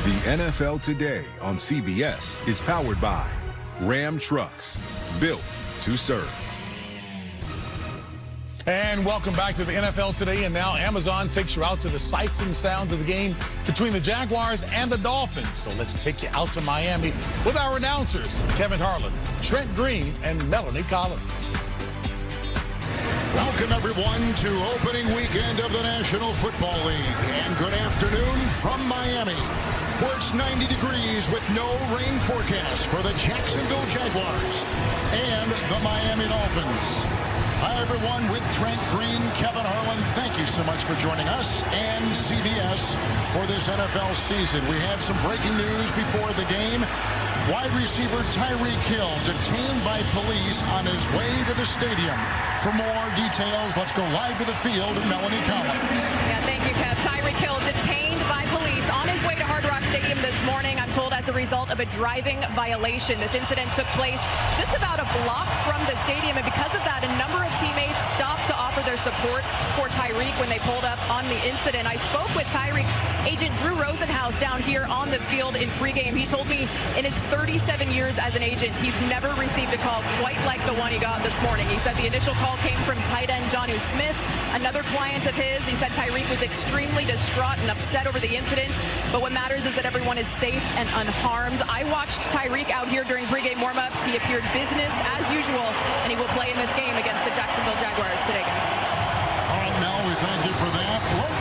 The NFL Today on CBS is powered by Ram Trucks, built to serve. And welcome back to the NFL Today. And now Amazon takes you out to the sights and sounds of the game between the Jaguars and the Dolphins. So let's take you out to Miami with our announcers, Kevin Harlan, Trent Green, and Melanie Collins. Welcome, everyone, to opening weekend of the National Football League. And good afternoon from Miami, where it's 90 degrees with no rain forecast for the Jacksonville Jaguars and the Miami Dolphins. Hi, everyone, with Trent Green, Kevin Harlan. Thank you so much for joining us and CBS for this NFL season. We had some breaking news before the game. Wide receiver Tyreek Hill detained by police on his way to the stadium. For more details, let's go live to the field and Melanie Collins. Yeah, thank you, Kev. Tyreek Hill detained by police on his way to Hard Rock Stadium this morning, I'm told, as a result of a driving violation. This incident took place just about a block from the stadium, and because of that, a number of teammates stopped to offer their support for Tyreek when they pulled up on the incident. I spoke with Tyreek's agent, Drew Rosenhaus, down here on the field in pregame. He told me in his 37 years as an agent, he's never received a call quite like the one he got this morning. He said the initial call came from tight end Jonnu Smith, another client of his. He said Tyreek was extremely distraught and upset over the incident, but what matters is that everyone is safe and unharmed. I watched Tyreek out here during pregame warm-ups. He appeared business as usual, and he will play in this game against the Jacksonville Jaguars today, guys. All right, Mel, we thank you for that.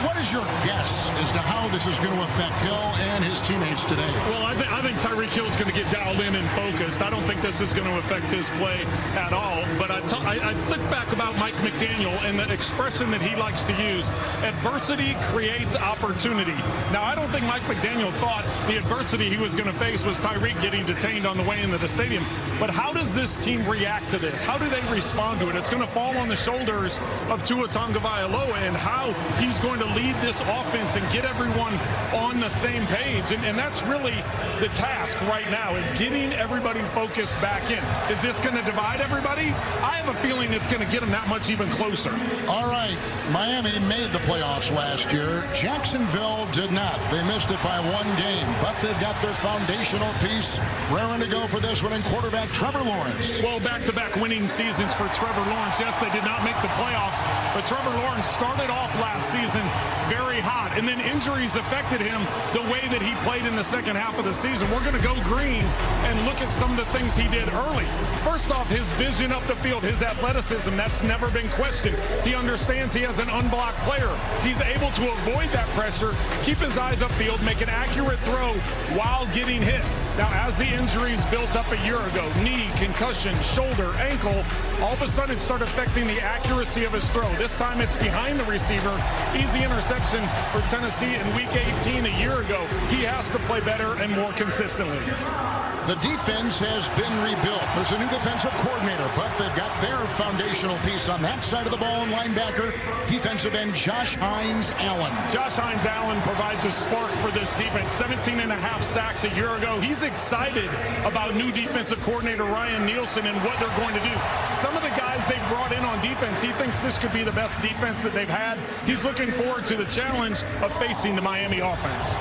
What is your guess as to how this is going to affect Hill and his teammates today? Well, I think Tyreek Hill is going to get dialed in and focused. I don't think this is going to affect his play at all. But I think back about Mike McDaniel and the expression that he likes to use: adversity creates opportunity. Now, I don't think Mike McDaniel thought the adversity he was going to face was Tyreek getting detained on the way into the stadium. But how does this team react to this? How do they respond to it? It's going to fall on the shoulders of Tua Tagovailoa and how he's going to lead this offense and get everyone on the same page. And that's really the task right now, is getting everybody focused back in. Is this going to divide everybody? I have a feeling it's going to get them that much even closer. All right, Miami made the playoffs last year. Jacksonville did not. They missed it by one game, but they've got their foundational piece raring to go for this one in quarterback Trevor Lawrence. Well, back-to-back winning seasons for Trevor Lawrence. Yes, they did not make the playoffs, but Trevor Lawrence started off last season very hot, and then injuries affected him the way that he played in the second half of the season. We're going to go green and look at some of the things he did early. First off, his vision up the field, his athleticism, that's never been questioned. He understands he has an unblocked player. He's able to avoid that pressure, keep his eyes upfield, make an accurate throw while getting hit. Now, as the injuries built up a year ago, knee, concussion, shoulder, ankle, all of a sudden it started affecting the accuracy of his throw. This time it's behind the receiver. Easy interception for Tennessee in Week 18 a year ago. He has to play better and more consistently. The defense has been rebuilt. There's a new defensive coordinator, but they've got their foundational piece on that side of the ball, and linebacker, defensive end Josh Hines-Allen. Josh Hines-Allen provides a spark for this defense. 17.5 sacks a year ago. He's excited about new defensive coordinator Ryan Nielsen and what they're going to do. Some of the guys they've brought in on defense, he thinks this could be the best defense that they've had. He's looking forward to the challenge of facing the Miami offense.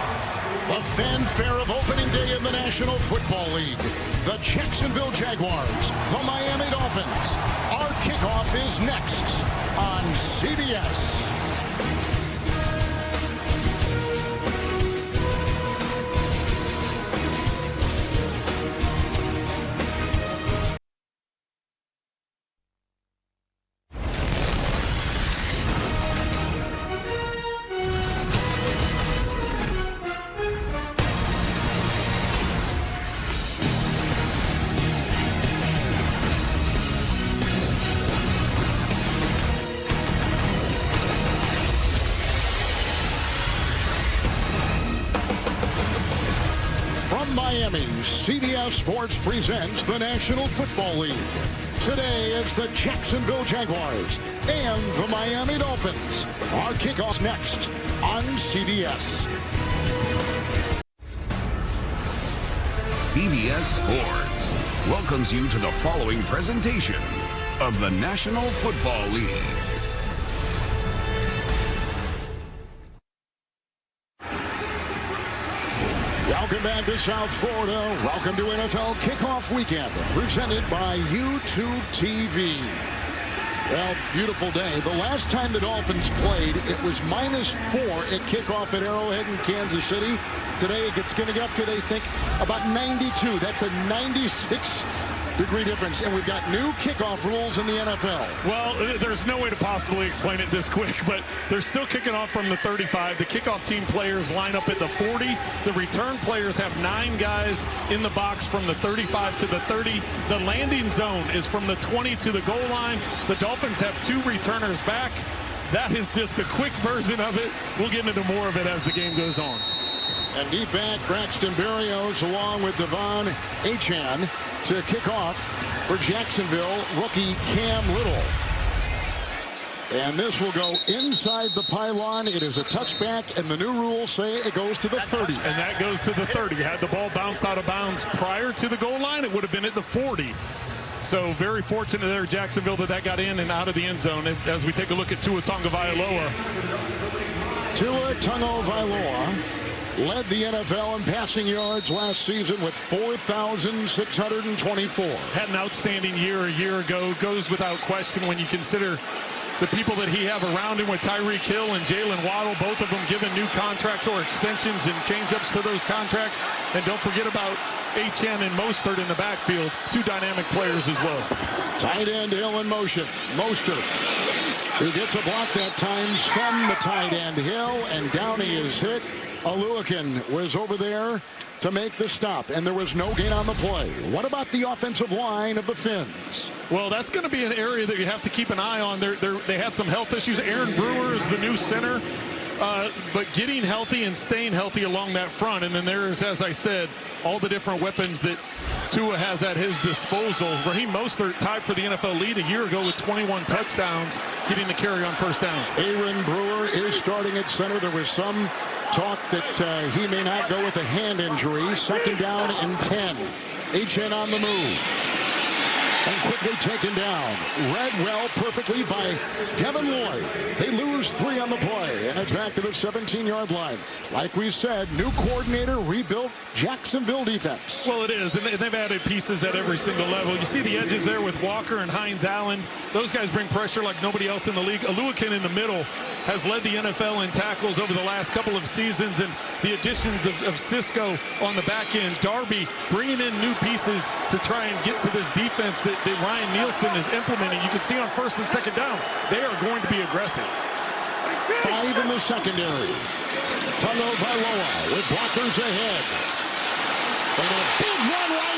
The fanfare of opening day in the National Football League. The Jacksonville Jaguars, the Miami Dolphins. Our kickoff is next on CBS. Miami, CBS Sports presents the National Football League. Today, it's the Jacksonville Jaguars and the Miami Dolphins. Our kickoff next on CBS. CBS Sports welcomes you to the following presentation of the National Football League. Welcome back to South Florida. Welcome to NFL Kickoff Weekend, presented by YouTube TV. Well, beautiful day. The last time the Dolphins played, it was -4 at kickoff at Arrowhead in Kansas City. Today, it's going to get up to, they think, about 92. That's a 96-degree difference, and we've got new kickoff rules in the NFL. Well, there's no way to possibly explain it this quick, but they're still kicking off from the 35. The kickoff team players line up at the 40. The return players have 9 guys in the box from the 35 to the 30. The landing zone is from the 20 to the goal line. The Dolphins have 2 returners back. That is just a quick version of it. We'll get into more of it as the game goes on. And deep back, Braxton Berrios along with Devon Achane to kick off for Jacksonville, rookie Cam Little. And this will go inside the pylon. It is a touchback, and the new rules say it goes to the 30. And that goes to the 30. Had the ball bounced out of bounds prior to the goal line, it would have been at the 40. So very fortunate there, Jacksonville, that got in and out of the end zone. As we take a look at Tua Tagovailoa. Tua Tagovailoa led the NFL in passing yards last season with 4,624. Had an outstanding year a year ago. Goes without question when you consider the people that he have around him with Tyreek Hill and Jalen Waddle, both of them given new contracts or extensions and change-ups to those contracts. And don't forget about Achane and Mostert in the backfield, 2 dynamic players as well. Tight end Hill in motion. Mostert, who gets a block that time from the tight end Hill, and Downey is hit. Aluakin was over there to make the stop, and there was no gain on the play. What about the offensive line of the Fins? Well, that's going to be an area that you have to keep an eye on. They had some health issues. Aaron Brewer is the new center, but getting healthy and staying healthy along that front. And then there's, as I said, all the different weapons that Tua has at his disposal. Raheem Mostert tied for the NFL lead a year ago with 21 touchdowns, getting the carry on first down. Aaron Brewer is starting at center. There was some talk that he may not go with a hand injury. 2nd down and 10. Achane on the move. And quickly taken down. Read well perfectly by Devin Lloyd. They lose 3 on the play, and it's back to the 17-yard line. Like we said, new coordinator, rebuilt Jacksonville defense. Well, it is, and they've added pieces at every single level. You see the edges there with Walker and Hines Allen. Those guys bring pressure like nobody else in the league. Aluakin in the middle has led the NFL in tackles over the last couple of seasons, and the additions of Cisco on the back end. Darby bringing in new pieces to try and get to this defense that Ryan Nielsen is implementing. You can see on 1st and 2nd down, they are going to be aggressive. 5 in the secondary. Tagovailoa with blockers ahead. And a big run right